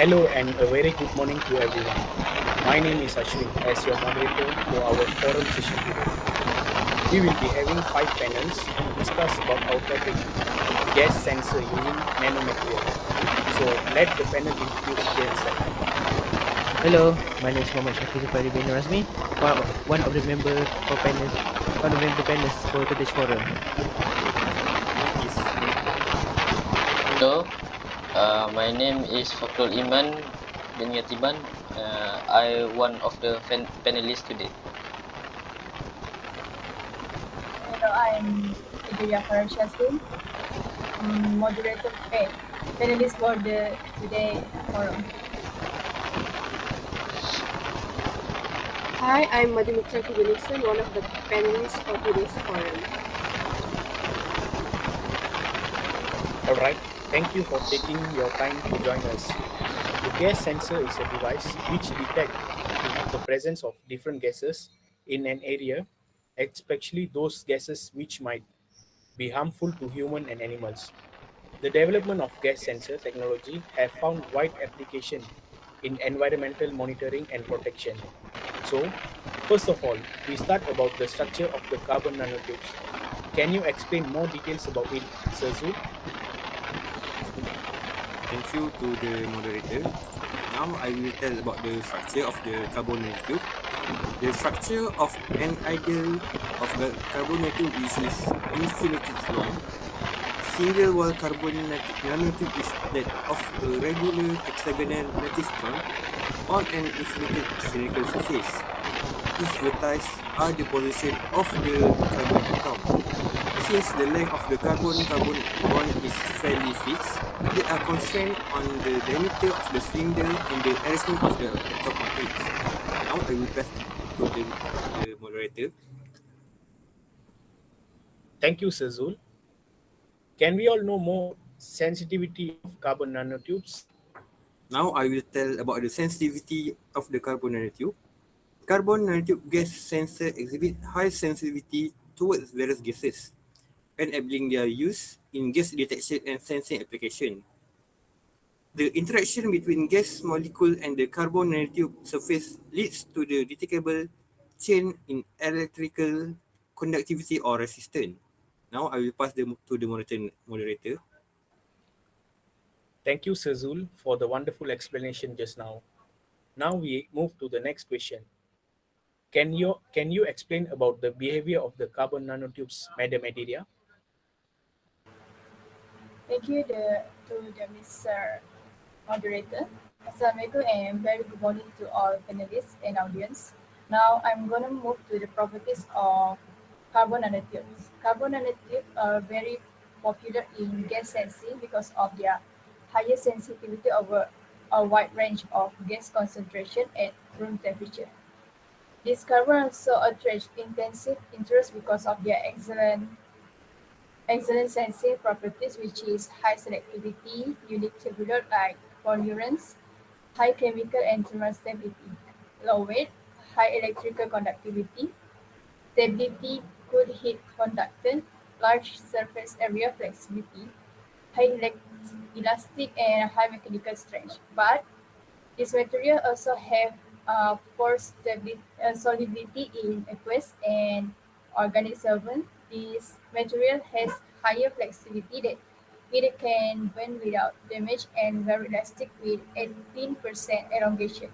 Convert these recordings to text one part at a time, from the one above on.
Hello and a very good morning to everyone. My name is Ashwin as your moderator for our forum session today. We will be having five panels to discuss about our topic gas sensor using nanomaterial. So let the panel introduce themselves. Hello, my name is Muhammad Shakir Supari bin Rasmi, one of the one of the member panelists for today's forum. My name is Hello, my name is Fakrul Iman bin Yatiban. I one of the panelists today. Hello, I'm Idoya Farashaskin, moderator, panelist for the today forum. Hi, I'm Madhumitra Kubilikson, one of the panelists for today's forum. All right. Thank you for taking your time to join us. A gas sensor is a device which detects the presence of different gases in an area, especially those gases which might be harmful to human and animals. The development of gas sensor technology have found wide application in environmental monitoring and protection. So, first of all, we start about the structure of the carbon nanotubes. Can you explain more details about it, Sir Zul? Thank you to the moderator. Now I will tell about the structure of the carbon nanotube. The structure of an ideal of the carbon nanotube is infinity long. Single wall carbon nanotube is that of a regular hexagonal lattice form on an inflated spherical surface. Its vertices are the position of the carbon atom. Since the length of the carbon-carbon bond is fairly fixed, they are constrained on the diameter of the cylinder and the arrangement of the atom on it. Now I will pass to the moderator. Thank you, Sir Zul. Can we all know more sensitivity of carbon nanotubes? Now I will tell about the sensitivity of the carbon nanotube. Carbon nanotube gas sensor exhibit high sensitivity towards various gases, enabling their use in gas detection and sensing application. The interaction between gas molecule and the carbon nanotube surface leads to the detectable change in electrical conductivity or resistance. Now I will pass to the moderator. Thank you, Sir Zul, for the wonderful explanation just now. Now we move to the next question. Can you explain about the behavior of the carbon nanotubes, Madam Ediria? Thank you to the Mr. Moderator. Assalamualaikum and very good morning to all panelists and audience. Now I'm gonna move to the properties of carbon nanotubes. Carbon nanotubes are very popular in gas sensing because of their higher sensitivity over a wide range of gas concentration at room temperature. These carbon also attract intensive interest because of their excellent sensing properties, which is high selectivity, unique tubular like polyurans, high chemical and thermal stability, low weight, high electrical conductivity, stability, good heat conductance, large surface area flexibility, high elastic and high mechanical strength. But this material also have poor solubility in aqueous and organic solvent. This material has higher flexibility that it can bend without damage and very elastic with 18% elongation.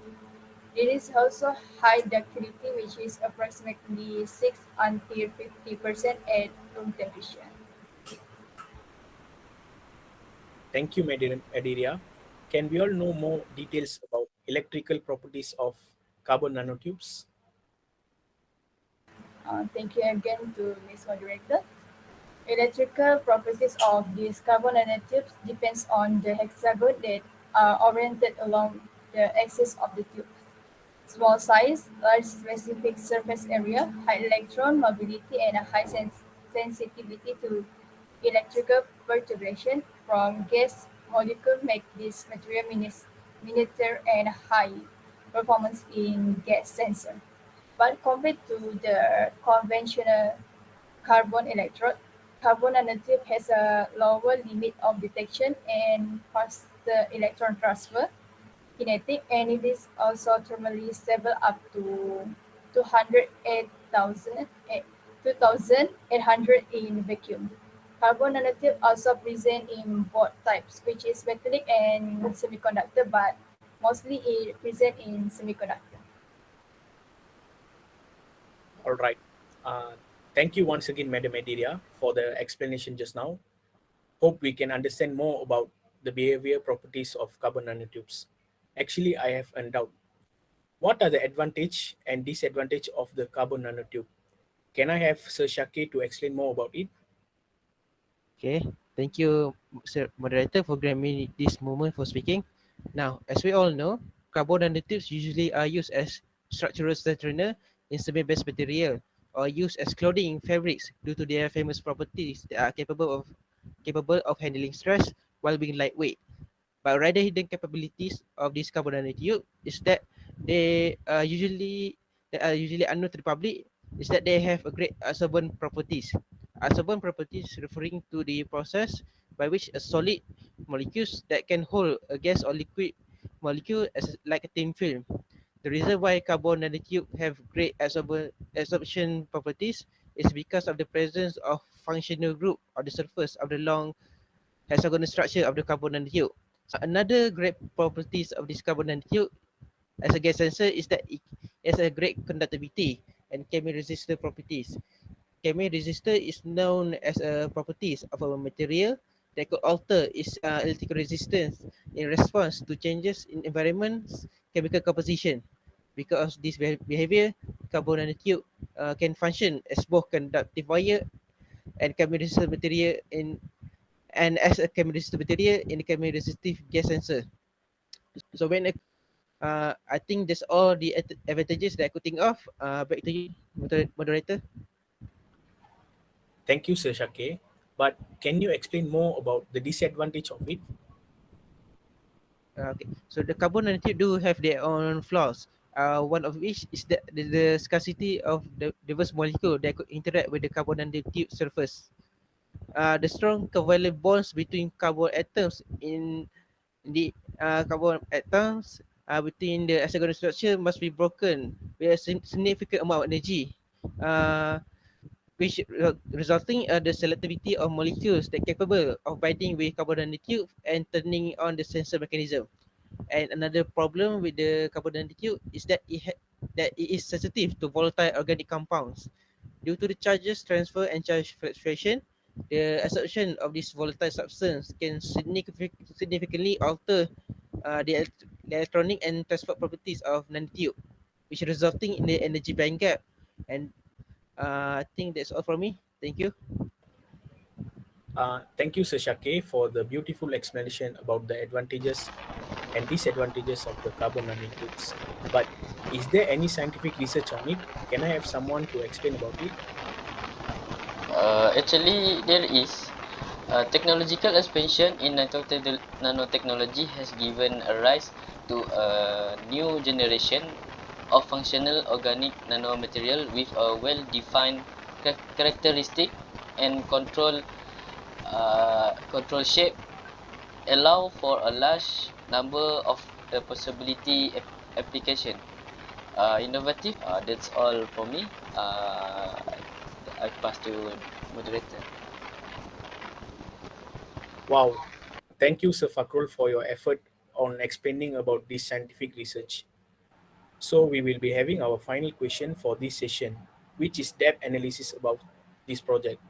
There is also high ductility, which is approximately 6 until 50% at room temperature. Thank you, Madam Ediria. Can we all know more details about electrical properties of carbon nanotubes? Thank you again to Ms. Moderator. Electrical properties of these carbon nanotubes depends on the hexagon that are oriented along the axis of the tube. Small size, large specific surface area, high electron mobility, and a high sensitivity to electrical perturbation from gas molecule make this material miniature and high performance in gas sensor. But compared to the conventional carbon electrode, carbon nanotube has a lower limit of detection and faster electron transfer. kinetic, and it is also thermally stable up to 208,000 2,800 in vacuum. Carbon nanotube also present in both types, which is metallic and semiconductor, but mostly it present in semiconductor. All right. Uh, Thank you once again, Madam Ediria, for the explanation just now. Hope we can understand more about the behavior properties of carbon nanotubes. Actually, I have a doubt. What are the advantage and disadvantage of the carbon nanotube? Can I have Sir Shaki to explain more about it? Okay, thank you, Sir Moderator, for granting me this moment for speaking. Now, as we all know, carbon nanotubes usually are used as structural strengthener in semi-based material or used as clothing fabrics due to their famous properties that are capable of handling stress while being lightweight. But rather hidden capabilities of this carbon nanotube is that they are usually unknown to the public is that they have a great absorbent properties. Absorbent properties referring to the process by which a solid molecules that can hold a gas or liquid molecule as like a thin film. The reason why carbon nanotube have great absorption properties is because of the presence of functional group on the surface of the long hexagonal structure of the carbon nanotube. Another great properties of this carbon nanotube as a gas sensor is that it has a great conductivity and chemical resistor properties. Chemical resistor is known as a properties of a material that could alter its electrical resistance in response to changes in environment's chemical composition. Because of this behavior, carbon nanotube can function as both conductive wire and chemical resistor material in and as a chemical resistor material in the chemical resistive gas sensor. So I think that's all the advantages that I could think of. Back to you, moderator. Thank you, Sir Shaki. But can you explain more about the disadvantage of it? Okay, so the carbon nanotube do have their own flaws. One of which is the scarcity of the diverse molecule that could interact with the carbon nanotube surface. The strong covalent bonds between carbon atoms in the carbon atoms between the hexagonal structure must be broken with a significant amount of energy, uh, which resulting the selectivity of molecules that capable of binding with carbon nanotube and turning on the sensor mechanism. And another problem with the carbon nanotube is that it is sensitive to volatile organic compounds. Due to the charges transfer and charge fluctuation, the absorption of this volatile substance can significantly alter the electronic and transport properties of nanotube, which resulting in the energy band gap. And I think that's all from me. Thank you. Thank you, Sir Shaki, for the beautiful explanation about the advantages and disadvantages of the carbon nanotubes. But is there any scientific research on it? Can I have someone to explain about it? Actually, there is. Technological expansion in nanotechnology has given a rise to a new generation of functional organic nanomaterial with a well-defined characteristic and control shape, allow for a large number of the possibility application. Innovative. That's all for me. I pass to moderator. Wow. Thank you, Sir Fakrul, for your effort on explaining about this scientific research. So we will be having our final question for this session, which is depth analysis about this project.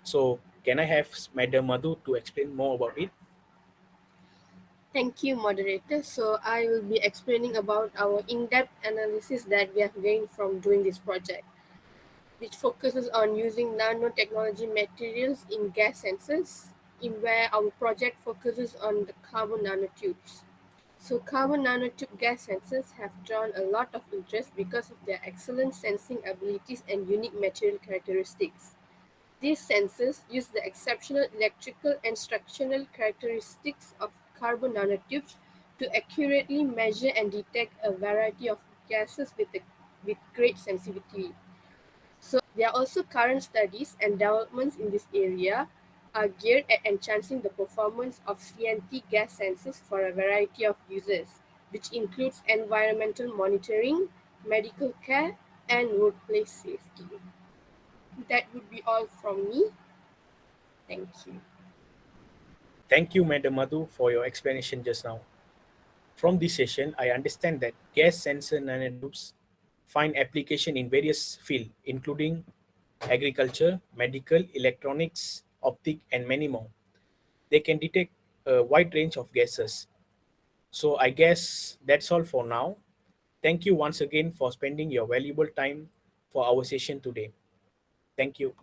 So can I have Madam Madhu to explain more about it? Thank you, moderator. So I will be explaining about our in-depth analysis that we have gained from doing this project, which focuses on using nanotechnology materials in gas sensors, in where our project focuses on the carbon nanotubes. So carbon nanotube gas sensors have drawn a lot of interest because of their excellent sensing abilities and unique material characteristics. These sensors use the exceptional electrical and structural characteristics of carbon nanotubes to accurately measure and detect a variety of gases with great sensitivity. So there are also current studies and developments in this area are geared at enhancing the performance of CNT gas sensors for a variety of uses. which includes environmental monitoring, medical care, and workplace safety. That would be all from me. Thank you. Thank you, Madam Madhu, for your explanation just now. From this session, I understand that gas sensor nanotubes find application in various fields, including agriculture, medical, electronics, optic, and many more. They can detect a wide range of gases. So I guess that's all for now. Thank you once again for spending your valuable time for our session today. Thank you.